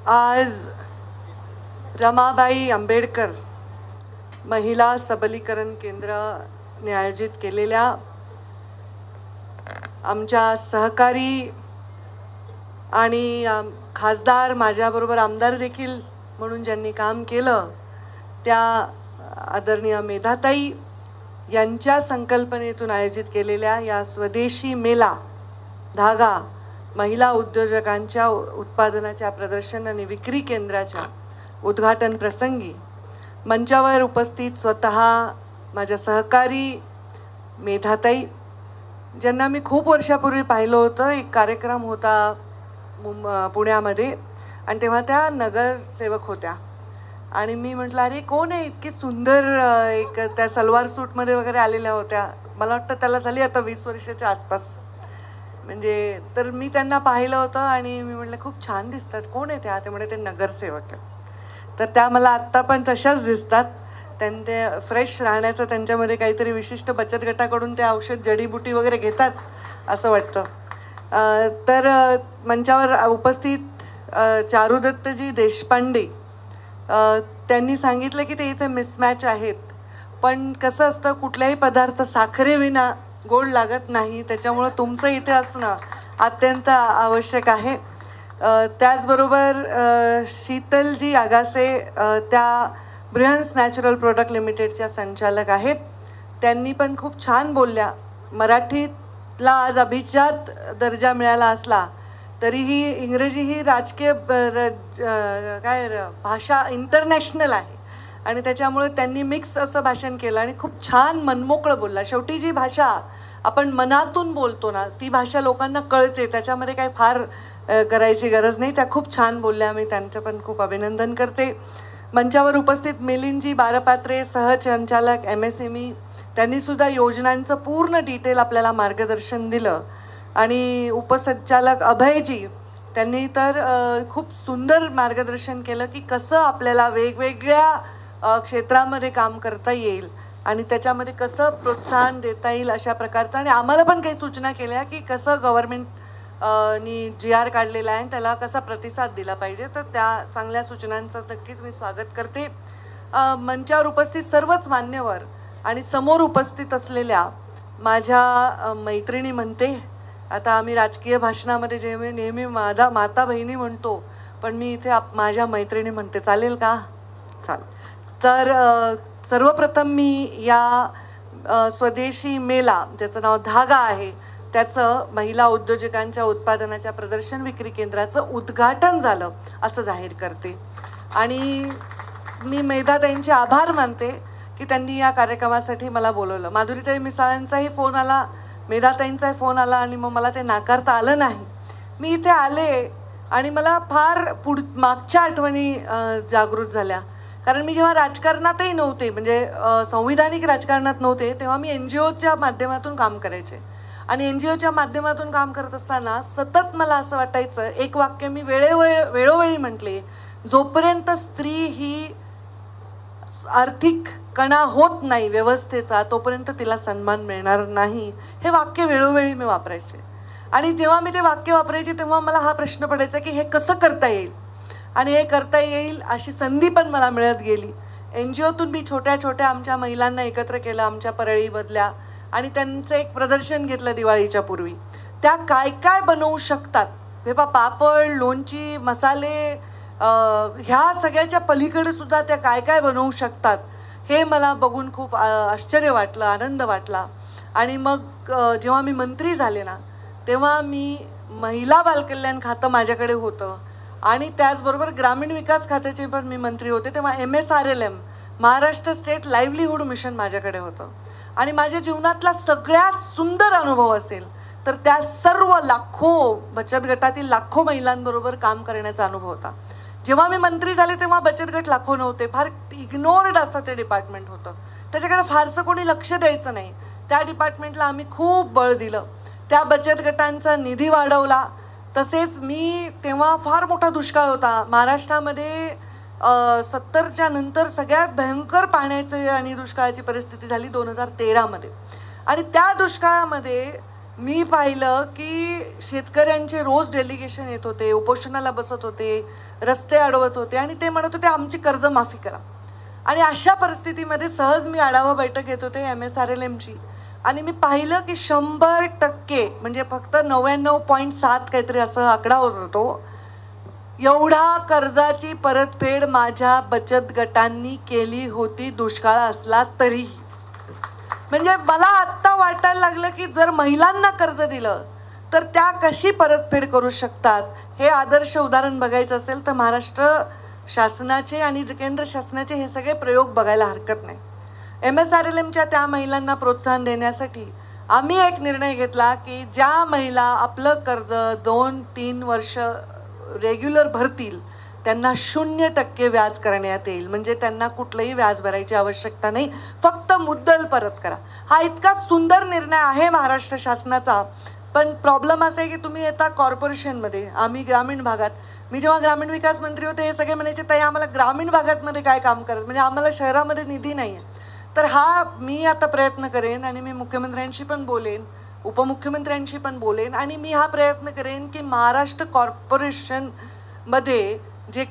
आज रमाबाई आंबेडकर महिला सबलीकरण केंद्राने आयोजित केलेल्या आमच्या सहकारी आणि खासदार, माझ्याबरोबर आमदार देखील म्हणून ज्यांनी काम केलं, त्या आदरणीय मेधाताई यांच्या संकल्पनेतून आयोजित केलेल्या या स्वदेशी मेला धागा महिला उद्योजकांच्या उत्पादनाच्या प्रदर्शन आणि विक्री केंद्राच्या उद्घाटन प्रसंगी मंचावर उपस्थित स्वतः माझ्या सहकारी मेधाताई, ज्यांना मी खूप वर्षापूर्वी पाहिलं होतं. एक कार्यक्रम होता पुण्यामध्ये आणि तेव्हा त्या नगरसेवक होत्या आणि मी म्हटलं, अरे कोण आहे, इतकी सुंदर, एक त्या सलवार सूटमध्ये वगैरे आलेल्या होत्या. मला वाटतं त्याला झाली आता 20 वर्षाच्या आसपास, म्हणजे तर मी त्यांना पाहिलं होतं आणि मी म्हटलं खूप छान दिसतात, कोण आहे त्या? त्यामुळे ते नगरसेवक आहे. तर त्या मला आत्ता पण तशाच दिसतात. ते फ्रेश राहण्याचं त्यांच्यामध्ये काहीतरी विशिष्ट बचत गटाकडून ते औषध जडीबुटी वगैरे घेतात असं वाटतं. तर मंचावर उपस्थित चारुदत्तजी देशपांडे, त्यांनी सांगितलं की ते इथे मिसमॅच आहेत, पण कसं असतं, कुठल्याही पदार्थ साखरेविना गोड लागत नाही, त्याच्यामुळं तुमचं इथे असणं अत्यंत आवश्यक आहे. त्याचबरोबर शीतलजी आगासे, त्या ब्रिहन्स नॅचरल प्रोडक्ट लिमिटेडच्या संचालक आहेत, त्यांनी पण खूप छान बोलल्या. मराठीतला आज अभिजात दर्जा मिळाला असला तरीही इंग्रजी ही राजकीय भाषा इंटरनॅशनल आहे आणि त्याच्यामुळे त्यांनी मिक्स असं भाषण केलं आणि खूप छान मनमोकळं बोलला. शेवटी जी भाषा आपण मनातून बोलतो ना, ती भाषा लोकांना कळते, त्याच्यामध्ये काही फार करायची गरज नाही. त्या खूप छान बोलल्या, मी त्यांचं पण खूप अभिनंदन करते. मंचावर उपस्थित मिलिंदजी बारपात्रे, सहसंचालक MSME, त्यांनीसुद्धा योजनांचं पूर्ण डिटेल आपल्याला मार्गदर्शन दिलं. आणि उपसंचालक अभयजी, त्यांनी तर खूप सुंदर मार्गदर्शन केलं की कसं आपल्याला वेगवेगळ्या क्षेत्रामध्ये काम करता येईल आणि त्याच्यामध्ये कसं प्रोत्साहन देता येईल अशा प्रकारचं. आणि आम्हाला पण काही सूचना केल्या की कसं गव्हर्नमेंटनी GR काढलेला आहे त्याला कसा प्रतिसाद दिला पाहिजे. तर त्या चांगल्या सूचनांचं नक्कीच मी स्वागत करते. मंचावर उपस्थित सर्वच मान्यवर आणि समोर उपस्थित असलेल्या माझ्या मैत्रिणी म्हणते, आता आम्ही राजकीय भाषणामध्ये जे नेहमी माता बहिणी म्हणतो, पण मी इथे माझ्या मैत्रिणी म्हणते, चालेल का? चालेल. तर सर्वप्रथम मी या स्वदेशी मेला, ज्याचं नाव धागा आहे, त्याचं महिला उद्योजकांच्या उत्पादनाच्या प्रदर्शन विक्री केंद्राचं उद्घाटन झालं असं जाहीर करते. आणि मी मेधाताईंचे आभार मानते की त्यांनी या कार्यक्रमासाठी मला बोलवलं. माधुरीताई मिसाळांचाही फोन आला, मेधाताईंचाही फोन आला आणि मग मला ते नाकारता आलं नाही. मी इथे आले आणि मला फार मागच्या आठवणी जागृत झाल्या. कारण मी जेव्हा राजकारणातही नव्हते, म्हणजे संविधानिक राजकारणात नव्हते, तेव्हा मी NGOच्या माध्यमातून काम करायचे. आणि NGOच्या माध्यमातून काम करत असताना सतत मला असं वाटायचं, एक वाक्य मी वेळोवेळी म्हटले, जोपर्यंत स्त्री ही आर्थिक कणा होत नाही व्यवस्थेचा, तोपर्यंत तिला सन्मान मिळणार नाही. हे वाक्य वेळोवेळी मी वापरायचे. आणि जेव्हा मी ते वाक्य वापरायचे तेव्हा मला हा प्रश्न पडायचा की हे कसं करता येईल. आणि हे करता येईल अशी संधी पण मला मिळत गेली. NGOतून मी छोट्या छोट्या आमच्या महिलांना एकत्र केलं, आमच्या परळीमधल्या, आणि त्यांचं एक प्रदर्शन घेतलं दिवाळीच्या पूर्वी. त्या काय काय बनवू शकतात, हे पापड, लोणची, मसाले, ह्या सगळ्याच्या पलीकडे सुद्धा त्या काय काय बनवू शकतात, हे मला बघून खूप आश्चर्य वाटलं, आनंद वाटला. आणि मग जेव्हा मी मंत्री झाले ना, तेव्हा मी महिला बालकल्याण खातं माझ्याकडे होतं आणि त्याचबरोबर ग्रामीण विकास खात्याचे पण मी मंत्री होते. तेव्हा MSRLM, Maharashtra state livelihood mission माझ्याकडे होतं. आणि माझ्या जीवनातला सगळ्यात सुंदर अनुभव असेल तर त्या सर्व लाखो बचत गटातील लाखो महिलांबरोबर काम करण्याचा अनुभव होता. जेव्हा मी मंत्री झाले तेव्हा बचत गट लाखो नव्हते, फार इग्नोर्ड असं ते डिपार्टमेंट होतं, त्याच्याकडे फारसं कोणी लक्ष द्यायचं नाही. त्या डिपार्टमेंटला आम्ही खूप बळ दिलं, त्या बचत गटांचा निधी वाढवला. तसेच मी तेव्हा फार मोठा दुष्काळ होता महाराष्ट्रामध्ये, 70च्या नंतर सगळ्यात भयंकर पाण्याची आणि दुष्काळाची परिस्थिती झाली 2013 मध्ये. आणि त्या दुष्काळामध्ये मी पाहिलं की शेतकऱ्यांचे रोज डेलिगेशन येत होते, उपोषणाला बसत होते, रस्ते अडवत होते आणि ते म्हणत होते आमची कर्जमाफी करा. आणि अशा परिस्थितीमध्ये सहज मी आढावा बैठक घेत होते MSRLMची आणि मी पाहिलं की 100% म्हणजे फक्त 99.7 काहीतरी असं आकडा होता तो, एवढा कर्जाची परतफेड माझ्या बचत गटांनी केली होती दुष्काळ असला तरी. म्हणजे मला आत्ता वाटायला लागलं की जर महिलांना कर्ज दिलं तर त्या कशी परतफेड करू शकतात. हे आदर्श उदाहरण बघायचं असेल तर महाराष्ट्र शासनाचे आणि केंद्र शासनाचे हे सगळे प्रयोग बघायला हरकत नाही. MSRLMच्या त्या महिलांना प्रोत्साहन देण्यासाठी आम्ही एक निर्णय घेतला की ज्या महिला आपलं कर्ज 2-3 वर्ष रेग्युलर भरतील त्यांना 0% व्याज करण्यात येईल. म्हणजे त्यांना कुठलंही व्याज भरायची आवश्यकता नाही, फक्त मुद्दल परत करा. हा इतका सुंदर निर्णय आहे महाराष्ट्र शासनाचा. पण प्रॉब्लेम असा आहे की तुम्ही येता कॉर्पोरेशनमध्ये, आम्ही ग्रामीण भागात, मी जेव्हा ग्रामीण विकास मंत्री होते हे सगळे म्हणायचे ताई आम्हाला ग्रामीण भागातमध्ये काय काम करत, म्हणजे आम्हाला शहरामध्ये निधी नाही आहे. तर हा मी आता प्रयत्न करेन आणि मी मुख्यमंत्र्यांशी पण बोलेन, उपमुख्यमंत्र्यांशी पण बोलेन आणि मी हा प्रयत्न करेन की महाराष्ट्र कॉर्पोरेशनमध्ये जे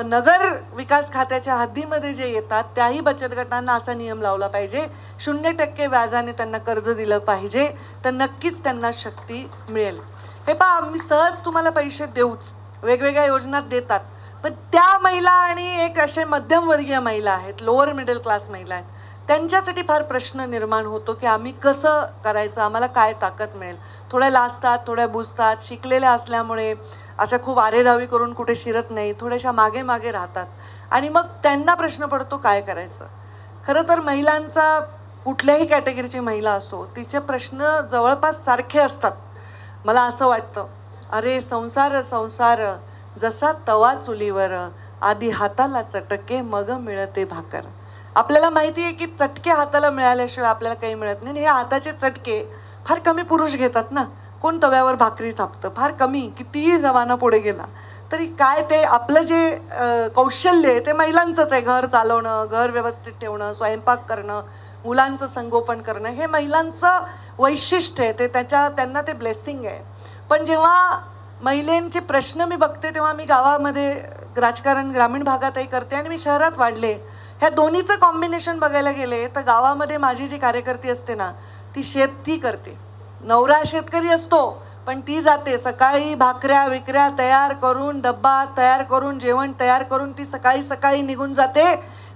नगर विकास खात्याच्या हद्दीमध्ये जे येतात त्याही बचत गटांना असा नियम लावला पाहिजे, 0% व्याजाने त्यांना कर्ज दिलं पाहिजे, तर नक्कीच त्यांना शक्ती मिळेल. हे पहा, आम्ही सहज तुम्हाला पैसे देऊच, वेगवेगळ्या योजना देतात, पण त्या महिला आणि एक असे मध्यमवर्गीय महिला आहेत, लोअर मिडल क्लास महिला आहेत, त्यांच्यासाठी फार प्रश्न निर्माण होतो की आम्ही कसं करायचं, आम्हाला काय ताकद मिळेल. थोड्या लाजतात, थोड्या बुजतात, शिकलेल्या असल्यामुळे अशा खूप आरेरावी करून कुठे शिरत नाही, थोड्याशा मागे मागे राहतात आणि मग त्यांना प्रश्न पडतो काय करायचं. खरं तर महिलांचा, कुठल्याही कॅटेगरीची महिला असो, तिचे प्रश्न जवळपास सारखे असतात. मला असं वाटतं, अरे संसार संसार जसा तवा चुलीवर, आधी हाताला चटके मग मिळते भाकर. आपल्याला माहिती आहे की चटके हाताला मिळाल्याशिवाय आपल्याला काही मिळत नाही. हे हाताचे चटके फार कमी पुरुष घेतात ना, कोण तव्यावर भाकरी थापतं, फार कमी, कितीही जमाना पुढे गेला तरी काय ते आपलं जे कौशल्य आहे ते महिलांचंच आहे. घर चालवणं, घर व्यवस्थित ठेवणं, स्वयंपाक करणं, मुलांचं संगोपन करणं, हे महिलांचं वैशिष्ट्य आहे, ते त्यांना ते ब्लेसिंग आहे. पण जेव्हा महिलांचे प्रश्न मी बघते तेव्हा मी गावामध्ये राजकारण ग्रामीण भागातही करते आणि मी शहरात वाढले, ह्या दोन्हीचं कॉम्बिनेशन बघायला गेले तर गावामध्ये माझी जी कार्यकर्ती असते ना ती शेती करते. नवरा शेतकरी असतो पण ती जाते सकाळी, भाकऱ्या विकऱ्या तयार करून, डब्बा तयार करून, जेवण तयार करून ती सकाळी सकाळी निघून जाते.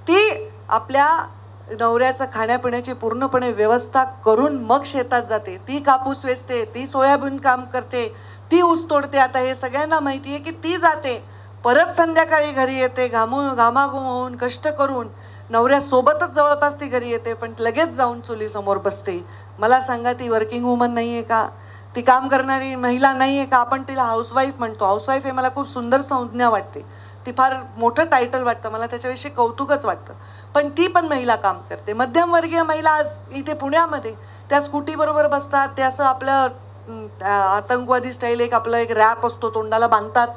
ती आपल्या नवऱ्याचं खाण्यापिण्याची पूर्णपणे व्यवस्था करून मग शेतात जाते. ती कापूस वेचते, ती सोयाबीन काम करते, ती ऊस तोडते. आता हे सगळ्यांना माहिती आहे की ती जाते, परत संध्याकाळी घरी येते, घामाघूम होऊन कष्ट करून नवऱ्यासोबतच जवळपास ती घरी येते, पण लगेच जाऊन चुलीसमोर बसते. मला सांगा, ती वर्किंग वुमन नाही आहे का? ती काम करणारी महिला नाही आहे का? आपण तिला हाऊसवाईफ म्हणतो. हाऊसवाईफ हे मला खूप सुंदर संज्ञा वाटते, ती फार मोठं टायटल वाटतं मला, त्याच्याविषयी कौतुकच वाटतं. पण ती पण महिला काम करते. मध्यमवर्गीय महिला आज इथे पुण्यामध्ये त्या स्कूटीबरोबर बसतात, ते असं आपलं आतंकवादी स्टाईल एक आपलं एक रॅप असतो तोंडाला बांधतात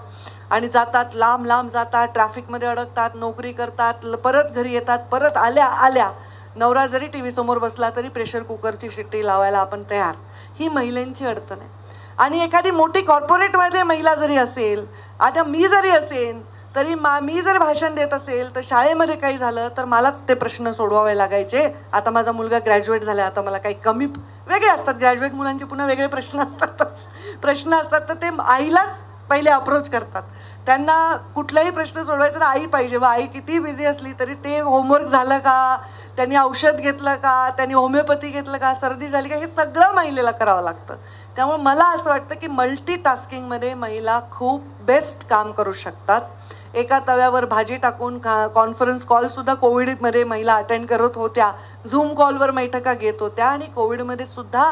आणि जातात, लांब लांब जातात, ट्रॅफिकमध्ये अडकतात, नोकरी करतात, परत घरी येतात, परत आल्या नवरा जरी टी व्ही समोर बसला तरी प्रेशर कुकरची शिट्टी लावायला आपण तयार. ही महिलांची अडचण आहे. आणि एखादी मोठी कॉर्पोरेटमध्ये महिला जरी असेल, आता मी जरी असेल तरी मी जर भाषण देत असेल तर शाळेमध्ये काही झालं तर मलाच ते प्रश्न सोडवावे लागायचे. आता माझा मुलगा ग्रॅज्युएट झाला, आता मला काही कमी वेगळे असतात, ग्रॅज्युएट मुलांचे पुन्हा वेगळे प्रश्न असतात, तर ते आईलाच पहिले अप्रोच करतात. त्यांना कुठलाही प्रश्न सोडवायचा तर आई पाहिजे. व आई किती बिझी असली तरी ते होमवर्क झालं का, त्यांनी औषध घेतलं का, त्यांनी होमिओपॅथी घेतलं का, सर्दी झाली का, हे सगळं महिलेला करावं लागतं. त्यामुळे मला असं वाटतं की मल्टीटास्किंगमध्ये महिला खूप बेस्ट काम करू शकतात. एका तव्यावर भाजी टाकून कॉन्फरन्स कॉलसुद्धा कोविडमध्ये महिला अटेंड करत होत्या, झूम कॉलवर बैठका घेत होत्या आणि कोविडमध्ये सुद्धा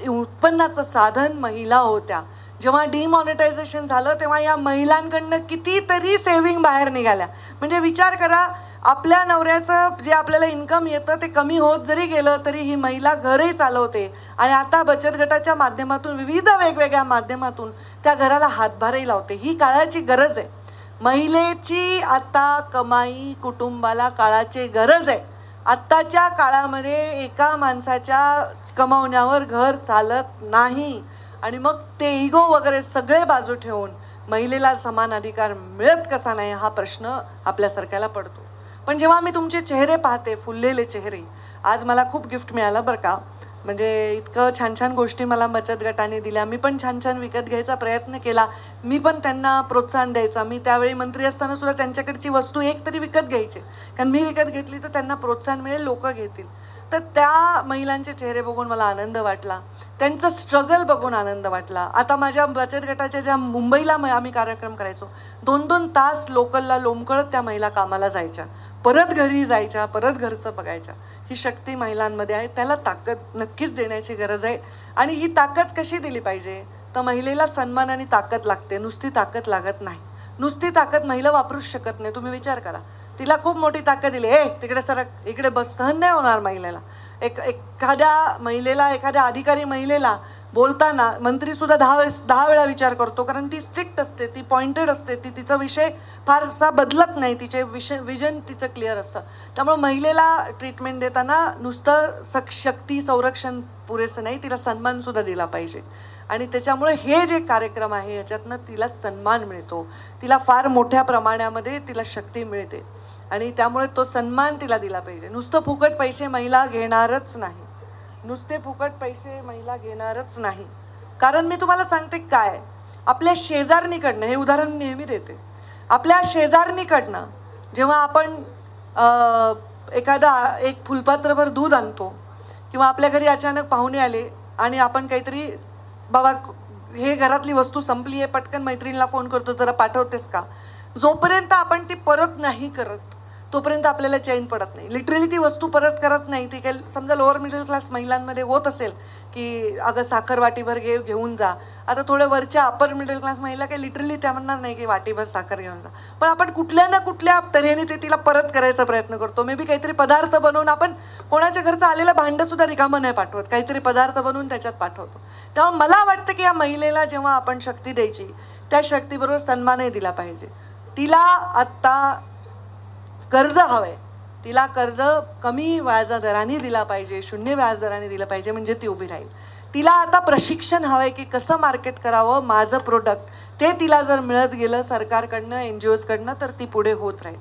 उत्पन्नाचं साधन महिला होत्या. जेव्हा डिमॉनिटायझेशन झालं तेव्हा या महिलांकडनं कितीतरी सेव्हिंग बाहेर निघाल्या. म्हणजे विचार करा, आपल्या नवऱ्याचं जे आपल्याला इन्कम येतं ते कमी होत जरी गेलं तरी ही महिला घरही चालवते आणि आता बचत गटाच्या माध्यमातून, विविध वेगवेगळ्या माध्यमातून त्या घराला हातभारही लावते. ही काळाची गरज आहे. महिलेची आता कमाई कुटुंबाला काळाची गरज आहे. आत्ताच्या काळामध्ये एका माणसाच्या कमावण्यावर घर चालत नाही. आणि मग ते इगो वगैरे सगळे बाजू ठेवून महिलेला समान अधिकार मिळत कसा नाही हा प्रश्न आपल्यासारख्याला पडतो. पण जेव्हा मी तुमचे चेहरे पाहते, फुललेले चेहरे, आज मला खूप गिफ्ट मिळालं बरं का. म्हणजे इतकं छान छान गोष्टी मला बचत गटाने दिल्या. मी पण छान छान विकत घ्यायचा प्रयत्न केला. मी पण त्यांना प्रोत्साहन द्यायचा. मी त्यावेळी मंत्री असताना सुद्धा त्यांच्याकडची वस्तू एक तरी विकत घ्यायचे, कारण मी विकत घेतली तर त्यांना प्रोत्साहन मिळेल, लोक घेतील. तर त्या महिलांचे चेहरे बघून मला आनंद वाटला, त्यांचं स्ट्रगल बघून आनंद वाटला. आता माझ्या बचत गटाच्या ज्या मुंबईला आम्ही कार्यक्रम करायचो, 2-2 तास लोकलला लोंबकळत त्या महिला कामाला जायच्या, परत घरी जायच्या, परत घरचं बघायच्या. ही शक्ती महिलांमध्ये आहे, त्याला ताकद नक्कीच देण्याची गरज आहे. आणि ही ताकद कशी दिली पाहिजे, तर महिलेला सन्मान आणि ताकद लागते, नुसती ताकद लागत नाही. नुसती ताकद महिला वापरूच शकत नाही. तुम्ही विचार करा, तिला खूप मोठी ताकद दिली, तिकडे सरक, इकडे बस, सहन नाही होणार महिलेला. एखाद्या महिलेला, एखाद्या अधिकारी महिलेला बोलताना मंत्री सुद्धा 10 वेळा विचार करतो, कारण ती स्ट्रिक्ट असते, ती पॉइंटेड असते, ती तिचा विषय फारसा बदलत नाही, तिचे विजन तिचं क्लिअर असतं. त्यामुळे महिलेला ट्रीटमेंट देताना नुसतं शक्ती संरक्षण पुरेसं नाही, तिला सन्मान सुद्धा दिला पाहिजे. आणि त्याच्यामुळे हे जे कार्यक्रम आहे याच्यातनं तिला सन्मान मिळतो, तिला फार मोठ्या प्रमाणामध्ये तिला शक्ती मिळते. आणि त्यामुळे तो सन्मान तिला दिला पाहिजे. नुसतं फुकट पैसे महिला घेणारच नाही, नुसते फुकट पैसे महिला घेणारच नाही. कारण मी तुम्हाला सांगते काय, आपल्या शेजारणीकडनं, हे उदाहरण नेहमी देते, आपल्या शेजारणीकडनं जेव्हा आपण एक फुलपात्रभर दूध आणतो, किंवा आपल्या घरी अचानक पाहुणे आले आणि आपण काहीतरी, बाबा हे घरातली वस्तू संपली आहे, पटकन मैत्रिणीला फोन करतो, जरा पाठवतेस का. जोपर्यंत आपण ती परत नाही करत तोपर्यंत आपल्याला चैन पडत नाही. लिटरली ती वस्तू परत करत नाही. ती काही समजा लोअर मिडल क्लास महिलांमध्ये होत असेल की अगं साखर वाटीभर घेऊन जा. आता थोड्या वरच्या अपर मिडल क्लास महिला काही लिटरली त्या म्हणणार नाही की वाटीभर साखर घेऊन जा, पण आपण कुठल्या ना कुठल्या तऱ्हेने ते तिला परत करायचा प्रयत्न करतो. मे बी काहीतरी पदार्थ बनवून, आपण कोणाच्या घरचं आलेलं भांडं सुद्धा रिकामं नाही पाठवत, काहीतरी पदार्थ बनवून त्याच्यात पाठवतो. तेव्हा मला वाटतं की या महिलेला जेव्हा आपण शक्ती द्यायची, त्या शक्तीबरोबर सन्मानही दिला पाहिजे. तिला आत्ता कर्ज हवंय, तिला कर्ज कमी व्याजदराने दिला पाहिजे, 0 व्याजदराने दिलं पाहिजे, म्हणजे ती उभी राहील. तिला आता प्रशिक्षण हवंय की कसं मार्केट करावं माझं प्रोडक्ट, ते तिला जर मिळत गेलं सरकारकडनं, NGOs कडनं, तर ती पुढे होत राहील.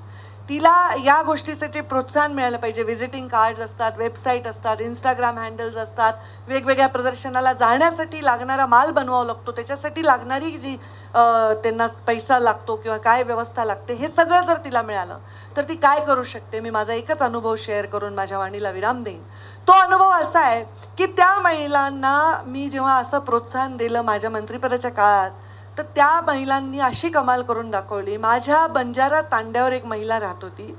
तिला या गोष्टीसाठी प्रोत्साहन मिळालं पाहिजे. व्हिजिटिंग कार्ड्स असतात, वेबसाईट असतात, इंस्टाग्राम हँडल्स असतात, वेगवेगळ्या प्रदर्शनाला जाण्यासाठी लागणारा माल बनवावा लागतो, त्याच्यासाठी लागणारी जी त्यांना पैसा लागतो किंवा काय व्यवस्था लागते, हे सगळं जर तिला मिळालं तर ती काय करू शकते. मी माझा एकच अनुभव शेअर करून माझ्या वाणीला विराम देईन. तो अनुभव असा आहे की त्या महिलांना मी जेव्हा असं प्रोत्साहन दिलं माझ्या मंत्रिपदाच्या काळात, तर त्या महिलांनी अशी कमाल करून दाखवली. माझ्या बंजारा तांड्यावर एक महिला राहत होती.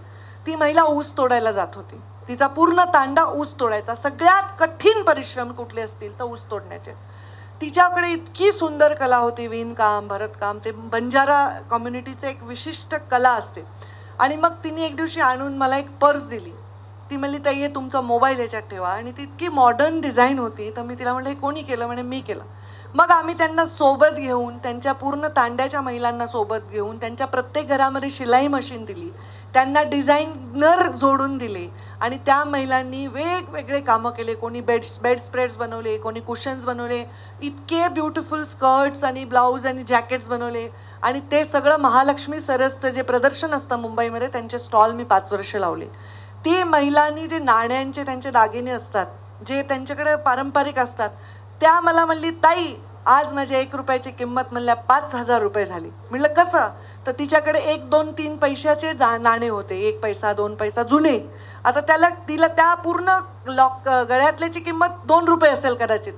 ती महिला ऊस तोडायला जात होती. तिचा पूर्ण तांडा ऊस तोडायचा. सगळ्यात कठीण परिश्रम कुठले असतील तर ऊस तोडण्याचे. तिच्याकडे इतकी सुंदर कला होती, विणकाम, भरतकाम, ते बंजारा कम्युनिटीचे एक विशिष्ट कला असते. आणि मग तिने एक दिवशी आणून मला एक पर्स दिली. ती म्हणली ताई हे तुमचा मोबाईल याच्यात ठेवा. आणि ती इतकी मॉडर्न डिझाईन होती. तर मी तिला म्हणलं हे कोणी केलं, म्हणे मी केलं. मग आम्ही त्यांना सोबत घेऊन, त्यांच्या पूर्ण तांड्याच्या महिलांना सोबत घेऊन, त्यांच्या प्रत्येक घरामध्ये शिलाई मशीन दिली, त्यांना डिझायनर जोडून दिले आणि त्या महिलांनी वेगवेगळे कामं केले. कोणी बेड स्प्रेड्स बनवले, कोणी कुशन्स बनवले, इतके ब्युटिफुल स्कर्ट्स आणि ब्लाऊज आणि जॅकेट्स बनवले. आणि ते सगळं महालक्ष्मी सरसचं जे प्रदर्शन असतं मुंबईमध्ये, त्यांचे स्टॉल मी 5 वर्ष लावले. ती महिलांनी जे नाण्यांचे त्यांचे दागिने असतात, जे त्यांच्याकडे पारंपरिक असतात, त्या मला म्हणली ताई आज माझ्या 1 रुपयाची किंमत म्हणल्या 5,000 रुपये झाली. म्हणलं कसं, तर तिच्याकडे 1, 2, 3 पैशाचे नाणे होते, 1 पैसा 2 पैसा जुने. आता तिला त्या पूर्ण गळ्यातल्याची किंमत 2 रुपये असेल कदाचित.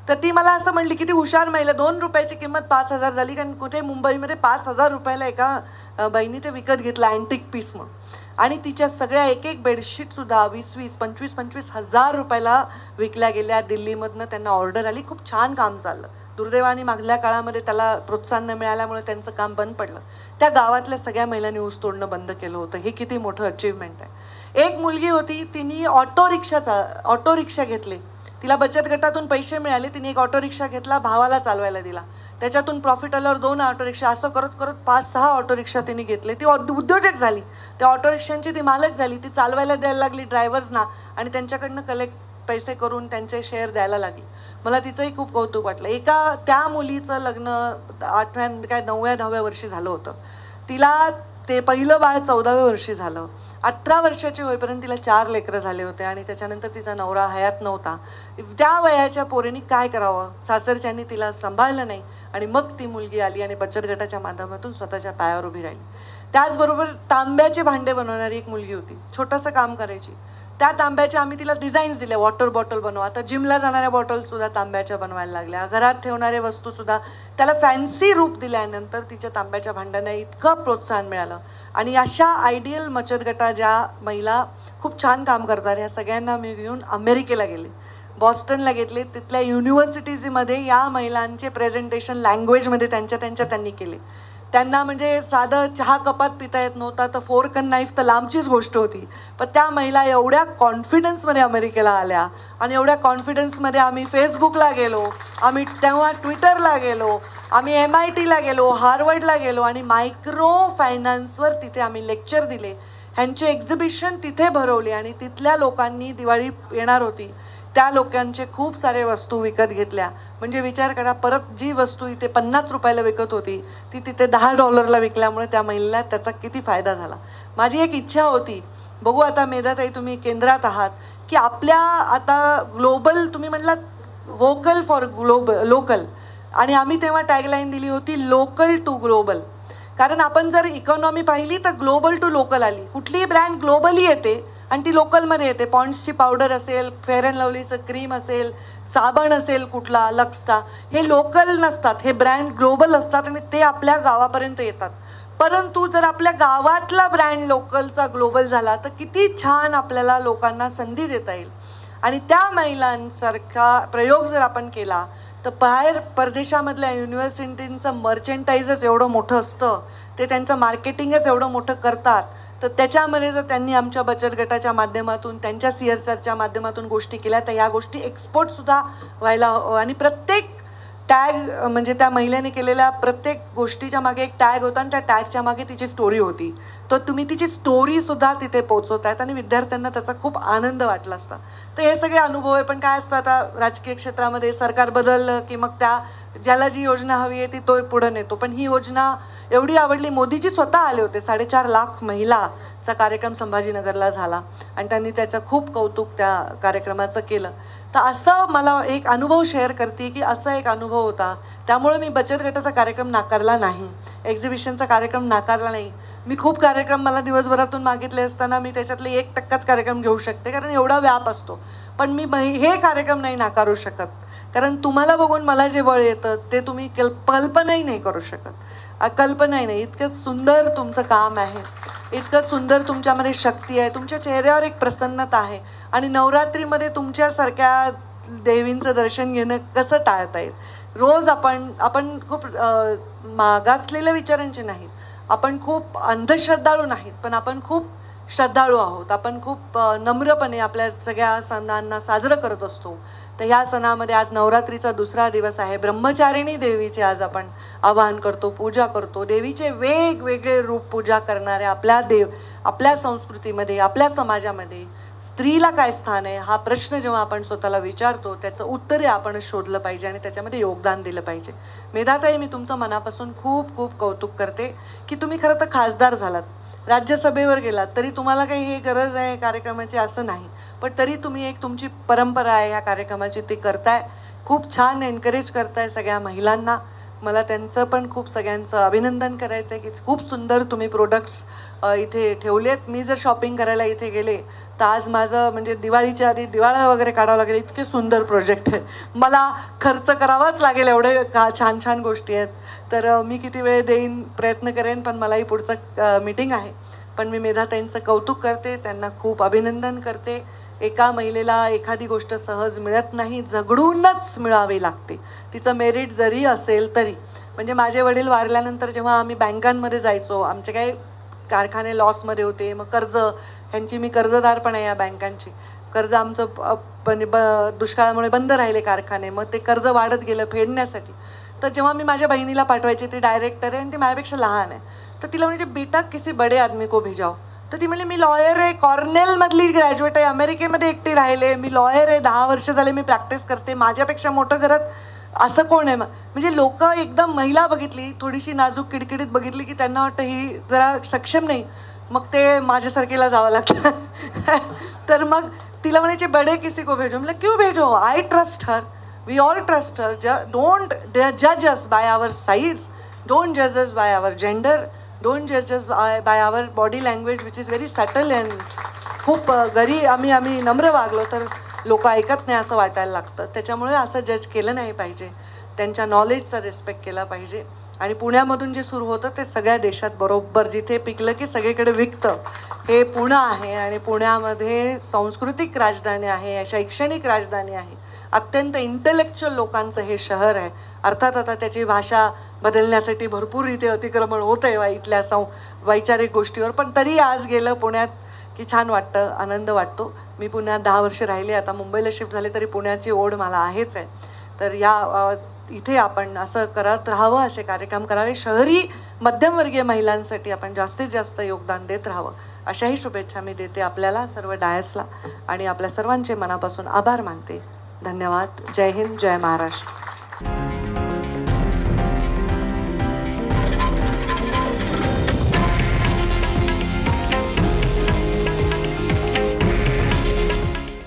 तर ती मला असं म्हणली, किती हुशार महिला, 2 रुपयाची किंमत 5,000 झाली. कारण कुठे मुंबईमध्ये 5,000 रुपयाला एका बाईनी ते विकत घेतलं अँटिक पीस म्हणून. आणि तिच्या सगळ्या एक बेडशीटसुद्धा 20-20, 25-25 हजार रुपयाला विकल्या गेल्या. दिल्लीमधनं त्यांना ऑर्डर आली. खूप छान काम चाललं. दुर्दैवाने मागल्या काळामध्ये त्याला प्रोत्साहन न मिळाल्यामुळे त्यांचं काम बंद पडलं. त्या गावातल्या सगळ्या महिलांनी ऊस तोडणं बंद केलं होतं. हे किती मोठं अचीवमेंट आहे. एक मुलगी होती, तिने ऑटो रिक्षा घेतली. तिला बचत गटातून पैसे मिळाले, तिने एक ऑटो रिक्षा घेतला, भावाला चालवायला दिला. त्याच्यातून प्रॉफिट आल्यावर 2 ऑटो रिक्षा, असं करत करत 5-6 ऑटो रिक्षा तिने घेतले. ती उद्योजक झाली, त्या ऑटो रिक्षांची ती मालक झाली. ती चालवायला द्यायला लागली ड्रायव्हर्सना आणि त्यांच्याकडनं पैसे करून त्यांचे शेअर द्यायला लागली. मला तिचंही खूप कौतुक वाटलं. त्या मुलीचं लग्न 9व्या-10व्या वर्षी झालं होतं. तिला ते पहिलं बाळ 14व्या वर्षी झालं. 18 वर्षाची होईपर्यंत तिला 4 लेकरं झाले होते आणि त्याच्यानंतर तिचा नवरा हयात नव्हता. त्या वयाच्या पोरीने काय करावं, सासरच्यांनी तिला सांभाळलं नाही आणि मग ती मुलगी आली आणि बचत गटाच्या माध्यमातून स्वतःच्या पायावर उभी राहिली. त्याचबरोबर तांब्याचे भांडे बनवणारी एक मुलगी होती, छोटंसं काम करायची. त्या तांब्याच्या आम्ही तिला डिझाईन्स दिले, वॉटर बॉटल बनवा. आता जिमला जाणाऱ्या बॉटलसुद्धा तांब्याच्या बनवायला लागल्या. घरात ठेवणारे वस्तूसुद्धा त्याला फॅन्सी रूप दिल्यानंतर तिच्या तांब्याच्या भांड्यांना इतकं प्रोत्साहन मिळालं. आणि अशा आयडियल बचत गटा ज्या महिला खूप छान काम करतात, ह्या सगळ्यांना मी घेऊन अमेरिकेला गेले, बॉस्टनला घेतले. तिथल्या युनिव्हर्सिटीजमध्ये या महिलांचे प्रेझेंटेशन लँग्वेजमध्ये त्यांनी केले. त्यांना म्हणजे साधं चहा कपात पिता येत नव्हता, तर फोर्क अँड नाईफ तर लांबचीच गोष्ट होती. पण त्या महिला एवढ्या कॉन्फिडन्समध्ये अमेरिकेला आल्या आणि एवढ्या कॉन्फिडन्समध्ये आम्ही फेसबुकला गेलो, आम्ही तेव्हा ट्विटरला गेलो, आम्ही MITला गेलो, हार्वर्डला गेलो आणि मायक्रो फायनान्सवर तिथे आम्ही लेक्चर दिले. ह्यांची एक्झिबिशन तिथे भरवली आणि तिथल्या लोकांनी, दिवाळी येणार होती, त्या लोकांचे खूप सारे वस्तू विकत घेतल्या. म्हणजे विचार करा, परत जी वस्तू इथे 50 रुपयाला विकत होती ती तिथे $10 विकल्यामुळे त्या महिलेला त्याचा किती फायदा झाला. माझी एक इच्छा होती, बघू आता मेधाताई तुम्ही केंद्रात आहात, की आपल्या आता ग्लोबल, तुम्ही म्हणलात व्होकल फॉर लोकल, आणि आम्ही तेव्हा टॅगलाईन दिली होती लोकल टू ग्लोबल. कारण आपण जर इकॉनॉमी पाहिली तर ग्लोबल टू लोकल आली. कुठलीही ब्रँड ग्लोबली येते आणि ती लोकलमध्ये येते. पॉन्ड्सची पावडर असेल, फेअर अँड लवलीचं क्रीम असेल, साबण असेल कुठला लक्सचा, हे लोकल नसतात, हे ब्रँड ग्लोबल असतात आणि ते आपल्या गावापर्यंत येतात. परंतु जर आपल्या गावातला ब्रँड लोकलचा ग्लोबल झाला तर किती छान आपल्याला लोकांना संधी देता येईल. आणि त्या महिलांसारखा प्रयोग जर आपण केला तर बाहेर परदेशामधल्या युनिव्हर्सिटींचं मर्चंटाईजच एवढं मोठं असतं, ते त्यांचं मार्केटिंगच एवढं मोठं करतात. तर त्याच्यामध्ये जर त्यांनी आमच्या बचत गटाच्या माध्यमातून, त्यांच्या CSRच्या माध्यमातून गोष्टी केल्या तर या गोष्टी एक्सपोर्टसुद्धा व्हायला. आणि प्रत्येक टॅग, म्हणजे त्या महिलेने केलेल्या प्रत्येक गोष्टीच्या मागे एक टॅग होता आणि त्या टॅगच्या मागे तिची स्टोरी होती. तर तुम्ही तिची स्टोरीसुद्धा तिथे पोचवत आहेत आणि विद्यार्थ्यांना त्याचा खूप आनंद वाटला असता. तर हे सगळे अनुभव आहे. पण काय असतं, आता राजकीय क्षेत्रामध्ये सरकार बदललं की मग त्या ज्याला जी योजना हवी आहे ती तो पुढं नेतो. पण ही योजना एवढी आवडली, मोदीजी स्वतः आले होते, 4.5 लाख महिलाचा कार्यक्रम संभाजीनगरला झाला आणि त्यांनी त्याचं खूप कौतुक त्या कार्यक्रमाचं केलं. तर असं मला एक अनुभव शेअर करते की असा एक अनुभव होता, त्यामुळे मी बचत गटाचा कार्यक्रम नाकारला नाही, एक्झिबिशनचा कार्यक्रम नाकारला नाही. मी खूप कार्यक्रम मला दिवसभरातून मागितले असताना मी त्याच्यातले 1% कार्यक्रम घेऊ शकते, कारण एवढा व्याप असतो. पण मी हे कार्यक्रम नाही नाकारू शकत, कारण तुम्हाला बघून मला जे बळ येतं ते तुम्ही कल्पनाही नाही करू शकत. कल्पनाही नाही. इतकं सुंदर तुमचं काम आहे, इतकं सुंदर तुमच्यामध्ये शक्ती आहे, तुमच्या चेहऱ्यावर एक प्रसन्नता आहे. आणि नवरात्रीमध्ये तुमच्यासारख्या देवींचं दर्शन घेणं कसं टाळता येईल. रोज आपण खूप मागासलेल्या विचारांचे नाहीत, आपण खूप अंधश्रद्धाळू नाहीत, पण आपण खूप श्रद्धाळू आहोत. आपण खूप नम्रपणे आपल्या सगळ्या सणांना साजरं करत असतो. तर ह्या सणामध्ये आज नवरात्रीचा दुसरा दिवस आहे. ब्रह्मचारिणी देवीचे आज आपण आवाहन करतो, पूजा करतो. देवीचे वेगवेगळे रूप पूजा करणाऱ्या आपल्या संस्कृतीमध्ये, आपल्या समाजामध्ये स्त्रीला काय स्थान आहे, हा प्रश्न जेव्हा आपण स्वतःला विचारतो त्याचं उत्तर आपण शोधलं पाहिजे आणि त्याच्यामध्ये योगदान दिलं पाहिजे. मेधाताई, मी तुमचं मनापासून खूप खूप कौतुक करते की तुम्ही खरं तर खासदार झालात, राज्यसभेवर गेलात, तरी तुम्हाला काही हे गरज आहे कार्यक्रमाची असं नाही, पण तरी तुम्ही एक तुमची परंपरा आहे ह्या कार्यक्रमाची ती करताय. खूप छान एनकरेज करताय सगळ्या महिलांना. मला त्यांचं पण खूप सगळ्यांचं अभिनंदन करायचं आहे की खूप सुंदर तुम्ही प्रोडक्ट्स इथे ठेवलेत. मी जर शॉपिंग करायला इथे गेले तर आज माझं म्हणजे दिवाळीच्या आधी दिवाळा वगैरे काढावं लागेल, इतके सुंदर प्रोजेक्ट आहे. मला खर्च करावाच लागेल, एवढे छान छान गोष्टी आहेत. तर मी किती वेळ देईन, प्रयत्न करेन, पण मलाही पुढचं मीटिंग आहे. पण मी मेधाताईंचं कौतुक करते, त्यांना खूप अभिनंदन करते. एका महिलेला एखादी गोष्ट सहज मिळत नाही, झगडूनच मिळावी लागते, तिचं मेरिट जरी असेल तरी. म्हणजे माझे वडील वारल्यानंतर जेव्हा आम्ही बँकांमध्ये जायचो, आमचे काही कारखाने लॉसमध्ये होते, मग कर्ज, ह्यांची मी कर्जदार पण आहे या बँकांची. कर्ज आमचं दुष्काळामुळे बंद राहिले कारखाने, मग ते कर्ज वाढत गेलं फेडण्यासाठी. तर जेव्हा मी माझ्या बहिणीला पाठवायची, ती डायरेक्टर आहे आणि ती माझ्यापेक्षा लहान आहे, तर तिला म्हणजे बेटा किसी बडे आदमी को भेजाओ. तर ती म्हणली मी लॉयर आहे, कॉर्नेलमधली ग्रॅज्युएट आहे, अमेरिकेमध्ये एकटी राहिले, मी लॉयर आहे, 10 वर्ष झाले मी प्रॅक्टिस करते, माझ्यापेक्षा मोठं घरात असं कोण आहे. म्हणजे लोक एकदम महिला बघितली, थोडीशी नाजूक किडकिडीत बघितली की त्यांना वाटतं ही जरा सक्षम नाही, मग ते माझ्यासारखीला जावं लागतं. तर मग तिला म्हणायचे बडे किसी को भेजो. मतलब क्यों भेजो, I trust her, we all trust her. Don't जज us by our sides, don't जज us by our gender, don't जज us by our body language which is very subtle and खूप आम्ही नम्र वागलो तर लोक ऐकत नाही असं वाटायला लागतं. त्याच्यामुळे असं जज केलं नाही पाहिजे, त्यांच्या नॉलेजचा रिस्पेक्ट केला पाहिजे. आणि पुण्यामधून जे सुरू होतं ते सगळ्या देशात बरोबर जिथे पिकलं की सगळीकडे विकतं, हे पुणे आहे. आणि पुण्यामध्ये सांस्कृतिक राजधानी आहे, शैक्षणिक राजधानी आहे, अत्यंत इंटेलेक्च्युअल लोकांचं हे शहर आहे. अर्थात आता त्याची भाषा बदलण्यासाठी भरपूर इथे अतिक्रमण होतं आहे इथल्या वैचारिक गोष्टीवर, पण तरी आज गेलं पुण्यात की छान वाटतं, आनंद वाटतो. मी पुण्यात 10 वर्ष राहिले, आता मुंबईला शिफ्ट झाले तरी पुण्याची ओढ मला आहेच आहे. तर इथे आपण असं करत राहावं, असे कार्यक्रम करावे, शहरी मध्यमवर्गीय महिलांसाठी आपण जास्तीत जास्त योगदान देत राहावं, अशाही शुभेच्छा मी देते आपल्याला, सर्व डायसला, आणि आपल्या सर्वांचे मनापासून आभार मानते. धन्यवाद. जय हिंद, जय महाराष्ट्र.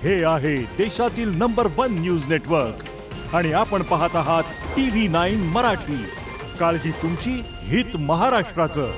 हे आहे देशातील नंबर 1 न्यूज नेटवर्क आणि आपण पाहत आहात TV9 मराठी. काळजी तुमची, हित महाराष्ट्राचं.